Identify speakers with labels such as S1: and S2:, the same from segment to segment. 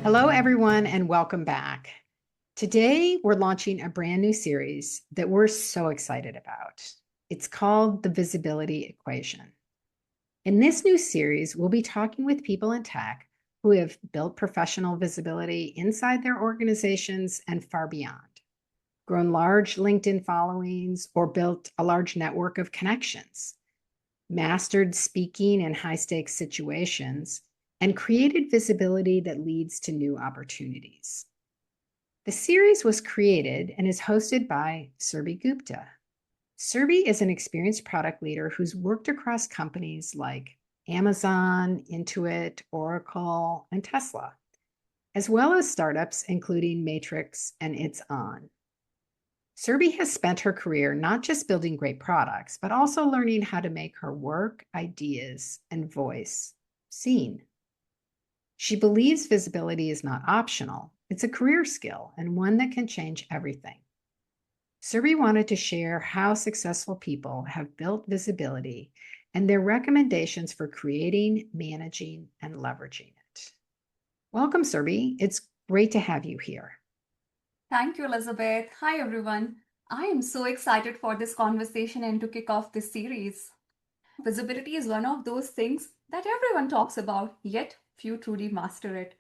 S1: Hello, everyone, and welcome back. Today, we're launching a brand new series that we're so excited about. It's called The Visibility Equation. In this new series, we'll be talking with people in tech who have built professional visibility inside their organizations and far beyond, grown large LinkedIn followings, or built a large network of connections, mastered speaking in high stakes situations, and created visibility that leads to new opportunities. The series was created and is hosted by Surbhi Gupta. Surbhi is an experienced product leader who's worked across companies like Amazon, Intuit, Oracle, and Tesla, as well as startups including Matrix and It's On. Surbhi has spent her career not just building great products, but also learning how to make her work, ideas, and voice seen. She believes visibility is not optional. It's a career skill and one that can change everything. Surbhi wanted to share how successful people have built visibility and their recommendations for creating, managing, and leveraging it. Welcome, Surbhi. It's great to have you here.
S2: Thank you, Elizabeth. Hi, everyone. I am so excited for this conversation and to kick off this series. Visibility is one of those things that everyone talks about, yet few truly master it.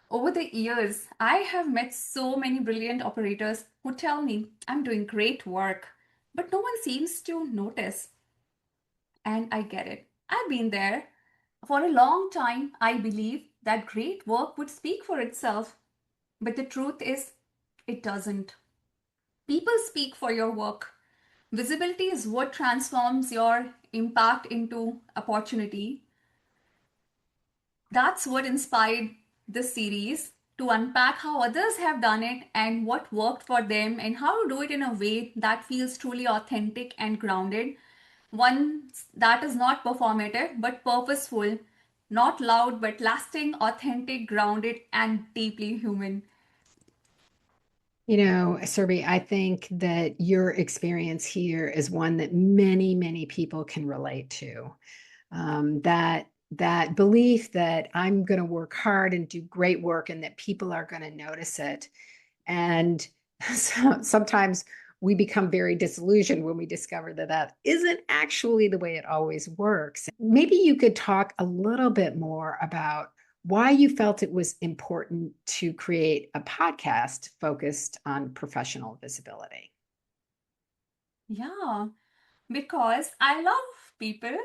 S2: Over the years, I have met so many brilliant operators who tell me I'm doing great work, but no one seems to notice. And I get it. I've been there. For a long time, I believed that great work would speak for itself, but the truth is, it doesn't. People speak for your work. Visibility is what transforms your impact into opportunity. That's what inspired this series to unpack how others have done it and what worked for them and how to do it in a way that feels truly authentic and grounded. One that is not performative but purposeful, not loud but lasting, authentic, grounded, and deeply human.
S1: Surbhi, I think that your experience here is one that many, many people can relate to. That belief that I'm going to work hard and do great work and that people are going to notice it. And sometimes we become very disillusioned when we discover that that isn't actually the way it always works. Maybe you could talk a little bit more about why you felt it was important to create a podcast focused on professional visibility.
S2: Yeah, because I love people.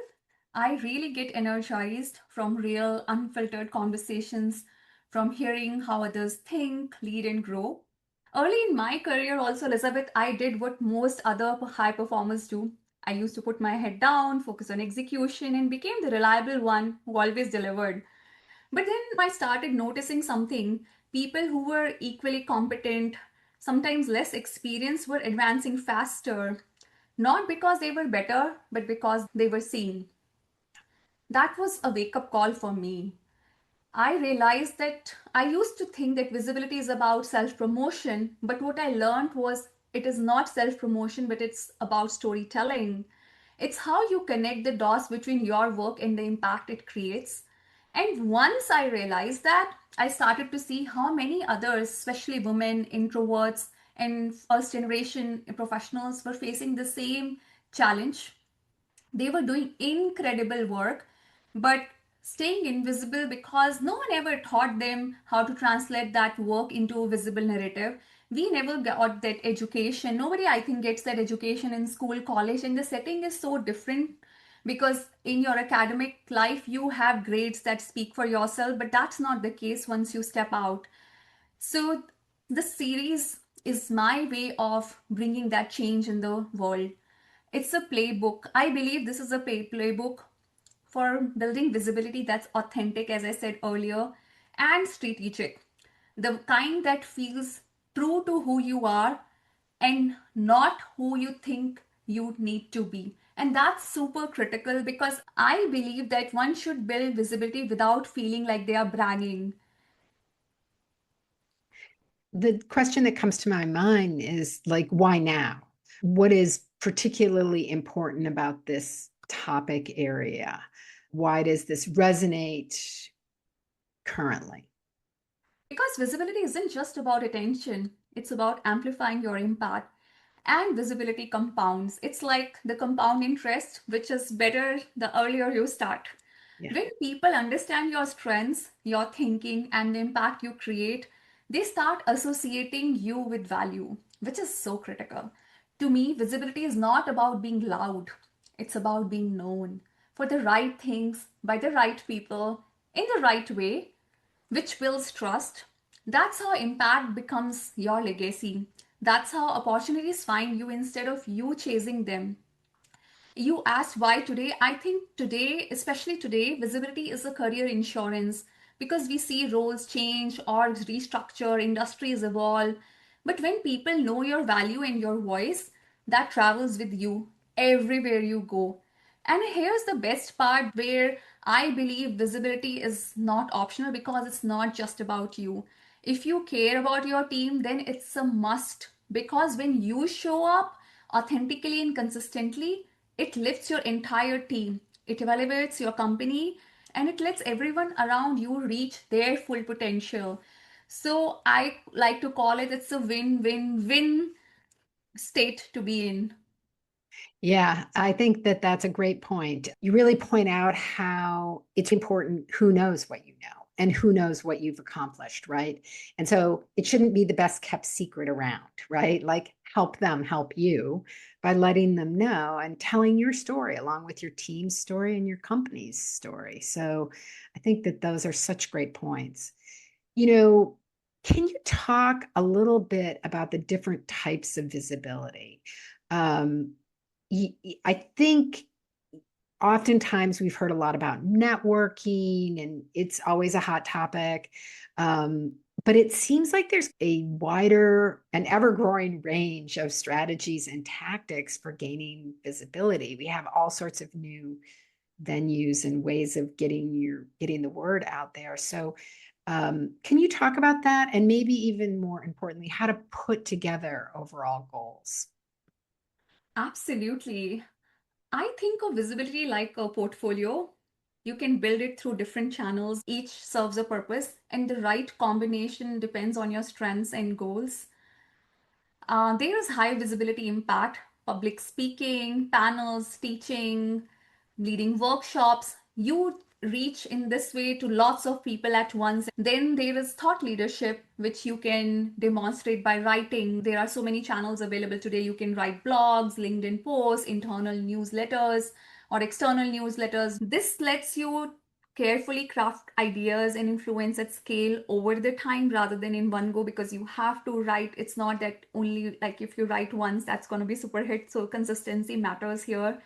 S2: I really get energized from real, unfiltered conversations, from hearing how others think, lead, and grow. Early in my career, also, Elizabeth, I did what most other high performers do. I used to put my head down, focus on execution, and became the reliable one who always delivered. But then I started noticing something. People who were equally competent, sometimes less experienced, were advancing faster, not because they were better, but because they were seen. That was a wake up call for me. I realized that I used to think that visibility is about self promotion, but what I learned was it is not self promotion, but it's about storytelling. It's how you connect the dots between your work and the impact it creates. And once I realized that, I started to see how many others, especially women, introverts, and first generation professionals, were facing the same challenge. They were doing incredible work, but staying invisible because no one ever taught them how to translate that work into a visible narrative. We never got that education. Nobody, I think, gets that education in school, college, and the setting is so different because in your academic life you have grades that speak for yourself, but that's not the case once you step out. So the series is my way of bringing that change in the world. It's a playbook. I believe this is a playbook for building visibility that's authentic, as I said earlier, and strategic. The kind that feels true to who you are and not who you think you need to be. And that's super critical because I believe that one should build visibility without feeling like they are bragging.
S1: The question that comes to my mind is like, why now? What is particularly important about this topic area? Why does this resonate currently?
S2: Because visibility isn't just about attention, it's about amplifying your impact. And visibility compounds. It's like the compound interest, which is better the earlier you start.
S1: Yeah.
S2: When people understand your strengths, your thinking, and the impact you create, they start associating you with value, which is so critical. To me, visibility is not about being loud, it's about being known for the right things by the right people in the right way, which builds trust. That's how impact becomes your legacy. That's how opportunities find you instead of you chasing them. You asked why today. I think today, especially today, visibility is a career insurance because we see roles change, orgs restructure, industries evolve. But when people know your value and your voice, that travels with you everywhere you go. And here's the best part where I believe visibility is not optional because it's not just about you. If you care about your team, then it's a must because when you show up authentically and consistently, it lifts your entire team, it elevates your company, and it lets everyone around you reach their full potential. So I like to call it it's a win win win state to be in.
S1: Yeah, I think that that's a great point. You really point out how it's important who knows what you know and who knows what you've accomplished, right? And so it shouldn't be the best kept secret around, right? Like help them help you by letting them know and telling your story along with your team's story and your company's story. So I think that those are such great points. You know, can you talk a little bit about the different types of visibility? Um, I think oftentimes we've heard a lot about networking and it's always a hot topic. But it seems like there's a wider and ever growing range of strategies and tactics for gaining visibility. We have all sorts of new venues and ways of getting the word out there. So can you talk about that? And maybe even more importantly, how to put together overall goals?
S2: Absolutely. I think of visibility like a portfolio. You can build it through different channels, each serves a purpose, and the right combination depends on your strengths and goals. There is high visibility impact, public speaking, panels, teaching, leading workshops. You reach in this way to lots of people at once. Then there is thought leadership, which you can demonstrate by writing. There are so many channels available today. You can write blogs, LinkedIn posts, internal newsletters, or external newsletters. This lets you carefully craft ideas and influence at scale over the time rather than in one go because you have to write. It's not that only like if you write once that's going to be super hit, so consistency matters here.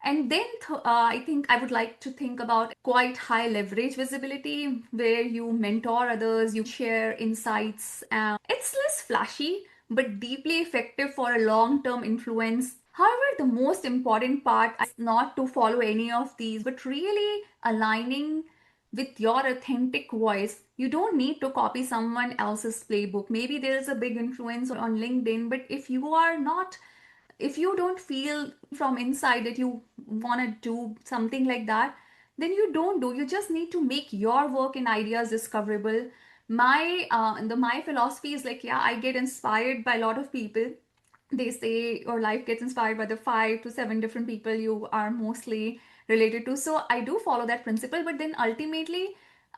S2: And then I think I would like to think about quite high leverage visibility where you mentor others, you share insights. It's less flashy, but deeply effective for a long term influence. However, the most important part is not to follow any of these, but really aligning with your authentic voice. You don't need to copy someone else's playbook. Maybe there is a big influence on LinkedIn, but if you don't feel from inside that you want to do something like that, then you don't do. You just need to make your work and ideas discoverable. My philosophy is like, yeah, I get inspired by a lot of people. They say your life gets inspired by the 5 to 7 different people you are mostly related to. So I do follow that principle, but then ultimately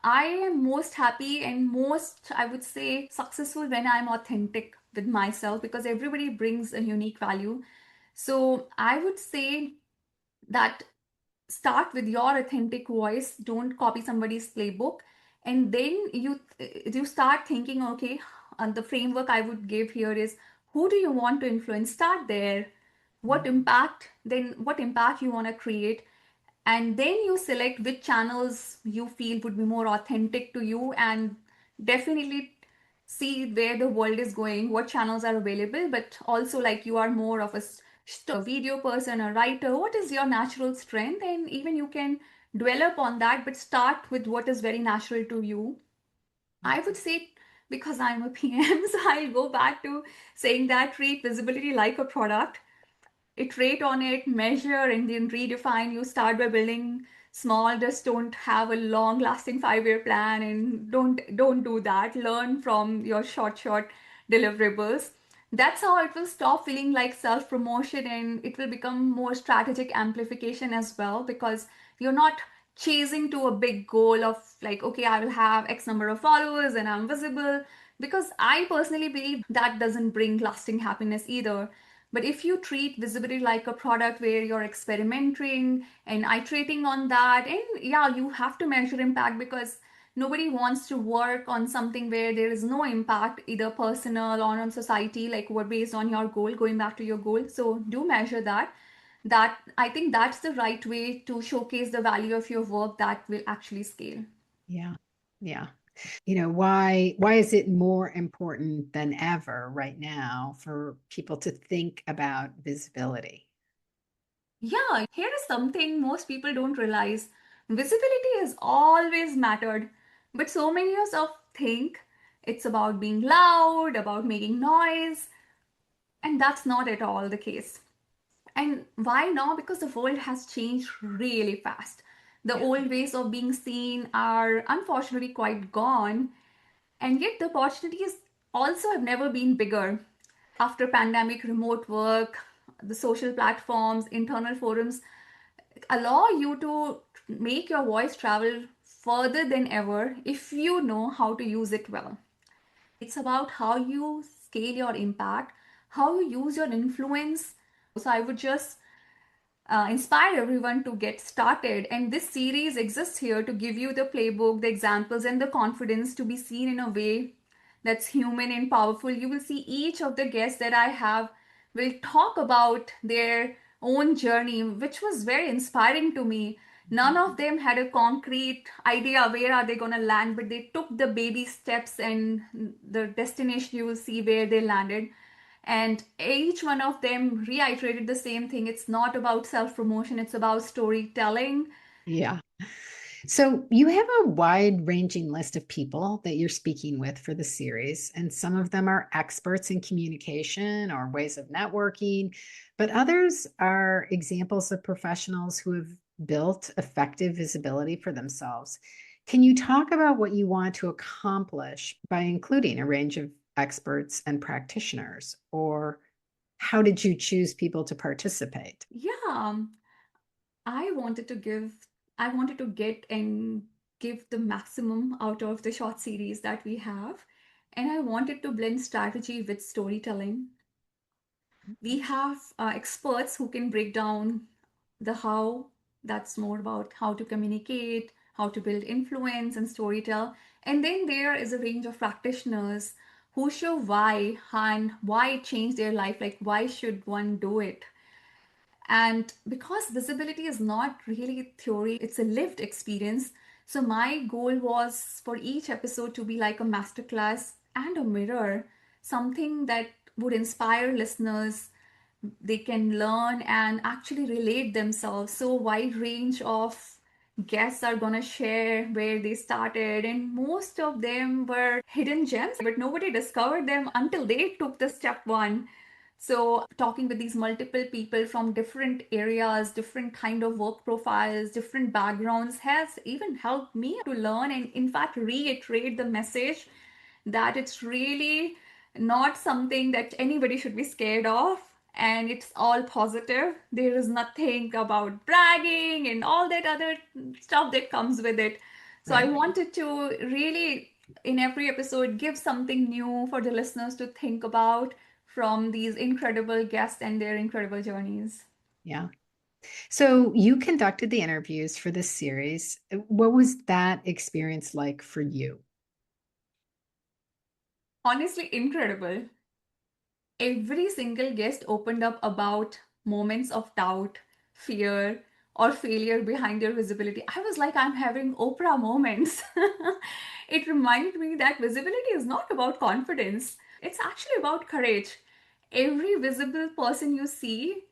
S2: I am most happy and most, I would say, successful when I'm authentic with myself because everybody brings a unique value. So I would say that start with your authentic voice, don't copy somebody's playbook, and then you start thinking, okay, the framework I would give here is who do you want to influence? Start there. What impact you want to create, and then you select which channels you feel would be more authentic to you, and definitely see where the world is going, what channels are available. But also, like, you are more of a video person, a writer, what is your natural strength, and even you can develop on that, but start with what is very natural to you. I would say, because I'm a PM, so I'll go back to saying that treat visibility like a product, iterate on it, measure, and then redefine. You start by building small, just don't have a long lasting 5-year plan, and don't do that. Learn from your short deliverables. That's how it will stop feeling like self promotion, and it will become more strategic amplification as well, because you're not chasing to a big goal of like, okay, I will have X number of followers and I'm visible, because I personally believe that doesn't bring lasting happiness either. But if you treat visibility like a product where you're experimenting and iterating on that, and yeah, you have to measure impact, because nobody wants to work on something where there is no impact, either personal or on society, like what based on your goal, going back to your goal. So do measure that. That, I think that's the right way to showcase the value of your work that will actually scale.
S1: Yeah. Yeah. Why is it more important than ever right now for people to think about visibility?
S2: Yeah, here is something most people don't realize. Visibility has always mattered, but so many of us think it's about being loud, about making noise, and that's not at all the case. And why not? Because the world has changed really fast. The
S1: Yeah.
S2: old ways of being seen are unfortunately quite gone, and yet the opportunities also have never been bigger. After pandemic, remote work, the social platforms, internal forums allow you to make your voice travel further than ever if you know how to use it well. It's about how you scale your impact, how you use your influence. So I would just inspire everyone to get started. And this series exists here to give you the playbook, the examples, and the confidence to be seen in a way that's human and powerful. You will see each of the guests that I have will talk about their own journey, which was very inspiring to me. None of them had a concrete idea where are they going to land, but they took the baby steps, and the destination, you will see where they landed. And each one of them reiterated the same thing. It's not about self promotion, it's about storytelling.
S1: Yeah. So you have a wide ranging list of people that you're speaking with for the series, and some of them are experts in communication or ways of networking, but others are examples of professionals who have built effective visibility for themselves. Can you talk about what you want to accomplish by including a range of experts and practitioners, or how did you choose people to participate?
S2: Yeah, I wanted to give, I wanted to get and give the maximum out of the short series that we have. And I wanted to blend strategy with storytelling. We have experts who can break down the how. That's more about how to communicate, how to build influence and storytell. And then there is a range of practitioners who show why and why it changed their life, like why should one do it. And because visibility is not really theory, it's a lived experience. So my goal was for each episode to be like a masterclass and a mirror, something that would inspire listeners. They can learn and actually relate themselves. So wide range of guests are gonna share where they started, and most of them were hidden gems, but nobody discovered them until they took the step one. So talking with these multiple people from different areas, different kind of work profiles, different backgrounds has even helped me to learn and in fact reiterate the message that it's really not something that anybody should be scared of, and it's all positive. There is nothing about bragging and all that other stuff that comes with it. So I
S1: Right.
S2: wanted to really, in every episode, give something new for the listeners to think about from these incredible guests and their incredible journeys.
S1: Yeah. So you conducted the interviews for this series. What was that experience like for you?
S2: Honestly, incredible. Every single guest opened up about moments of doubt, fear, or failure behind their visibility. I was like, I'm having Oprah moments. It reminded me that visibility is not about confidence, it's actually about courage. Every visible person you see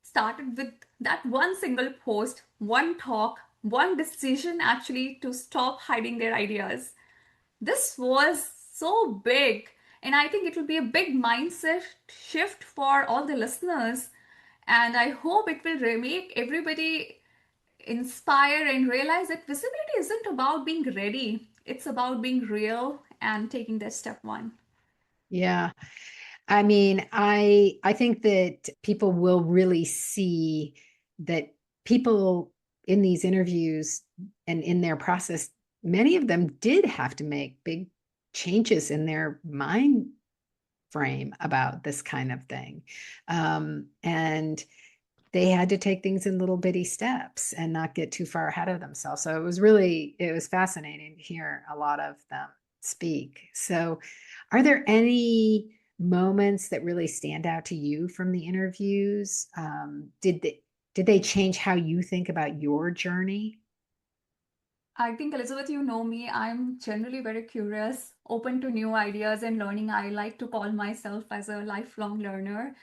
S2: started with that one single post, one talk, one decision actually to stop hiding their ideas. This was so big, and I think it will be a big mindset shift for all the listeners. And I hope it will make everybody inspire and realize that visibility isn't about being ready, it's about being real and taking that step one.
S1: Yeah. I mean, I think that people will really see that people in these interviews and in their process, many of them did have to make big changes in their mind frame about this kind of thing. And they had to take things in little bitty steps and not get too far ahead of themselves. So it was fascinating to hear a lot of them speak. So are there any moments that really stand out to you from the interviews? Did they change how you think about your journey?
S2: I think, Elizabeth, you know me, I'm generally very curious, open to new ideas and learning. I like to call myself as a lifelong learner.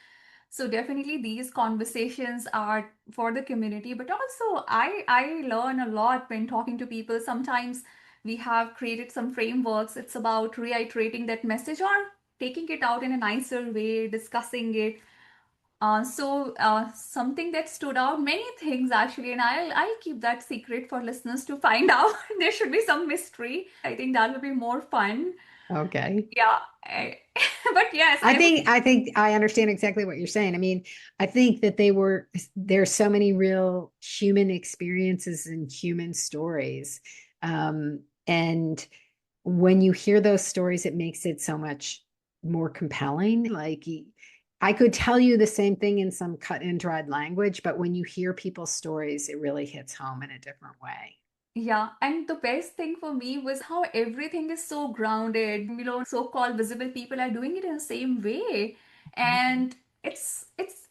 S2: So definitely these conversations are for the community, but also I learn a lot when talking to people. Sometimes we have created some frameworks. It's about reiterating that message or taking it out in a nicer way, discussing it. Something that stood out, many things actually, and I'll keep that secret for listeners to find out. There should be some mystery. I think that will be more fun.
S1: Okay.
S2: Yeah, but yes, I would.
S1: I think I understand exactly what you're saying. I mean, I think that there's so many real human experiences and human stories. And when you hear those stories, it makes it so much more compelling. Like I could tell you the same thing in some cut and dried language, but when you hear people's stories, it really hits home in a different way.
S2: Yeah, and the best thing for me was how everything is so grounded. So-called visible people are doing it in the same way. And it's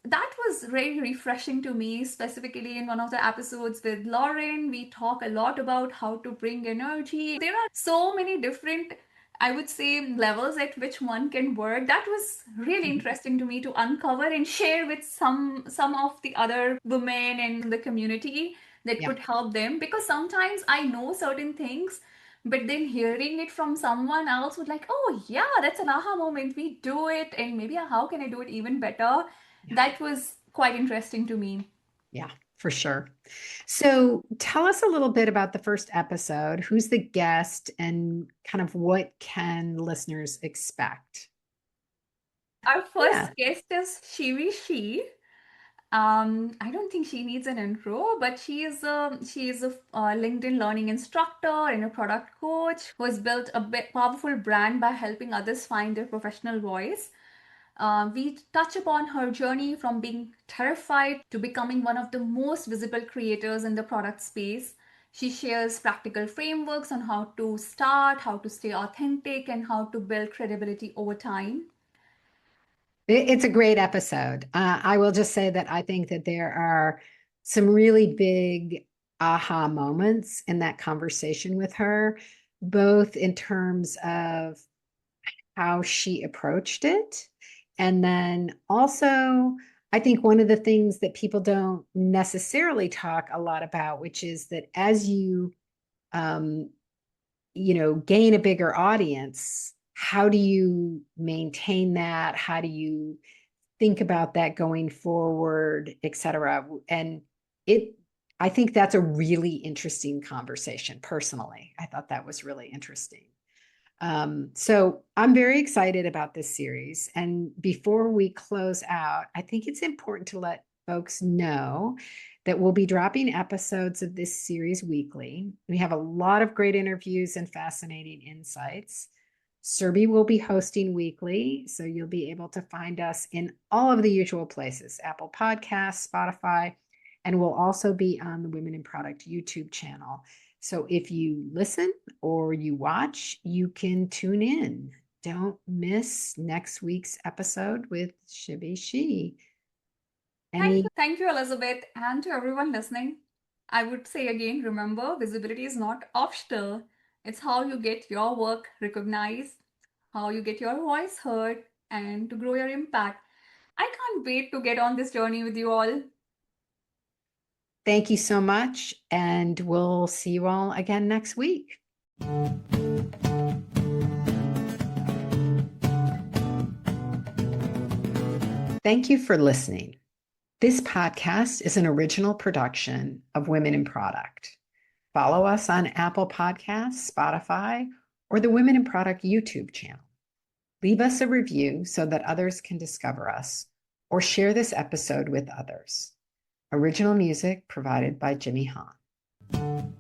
S2: that was very refreshing to me, specifically in one of the episodes with Lauren. We talk a lot about how to bring energy. There are so many different, I would say, levels at which one can work. That was really interesting to me to uncover and share with some of the other women in the community that
S1: Yeah.
S2: could help them, because sometimes I know certain things, but then hearing it from someone else would like, oh yeah, that's an aha moment, we do it, and maybe how can I do it even better.
S1: Yeah.
S2: That was quite interesting to me.
S1: Yeah, for sure. So tell us a little bit about the first episode. Who's the guest and kind of what can listeners expect?
S2: Our
S1: Yeah.
S2: first guest is Shivi. I don't think she needs an intro, but she is a LinkedIn learning instructor and a product coach who has built a powerful brand by helping others find their professional voice. We touch upon her journey from being terrified to becoming one of the most visible creators in the product space. She shares practical frameworks on how to start, how to stay authentic, and how to build credibility over time.
S1: It's a great episode. I will just say that I think that there are some really big aha moments in that conversation with her, both in terms of how she approached it. And then also, I think one of the things that people don't necessarily talk a lot about, which is that as um, gain a bigger audience, how do you maintain that? How do you think about that going forward, et cetera? And it, I think that's a really interesting conversation personally. I thought that was really interesting. So I'm very excited about this series. And before we close out, I think it's important to let folks know that we'll be dropping episodes of this series weekly. We have a lot of great interviews and fascinating insights. Surbhi will be hosting weekly, so you'll be able to find us in all of the usual places, Apple Podcasts, Spotify, and we'll also be on the Women in Product YouTube channel. So if you listen or you watch, you can tune in. Don't miss next week's episode with Shibi She. Any
S2: Thank you, Elizabeth, and to everyone listening. I would say again, remember, visibility is not optional. It's how you get your work recognized, how you get your voice heard, and to grow your impact. I can't wait to get on this journey with you all.
S1: Thank you so much, and we'll see you all again next week. Thank you for listening. This podcast is an original production of Women in Product. Follow us on Apple Podcasts, Spotify, or the Women in Product YouTube channel. Leave us a review so that others can discover us, or share this episode with others. Original music provided by Jimmy Hahn.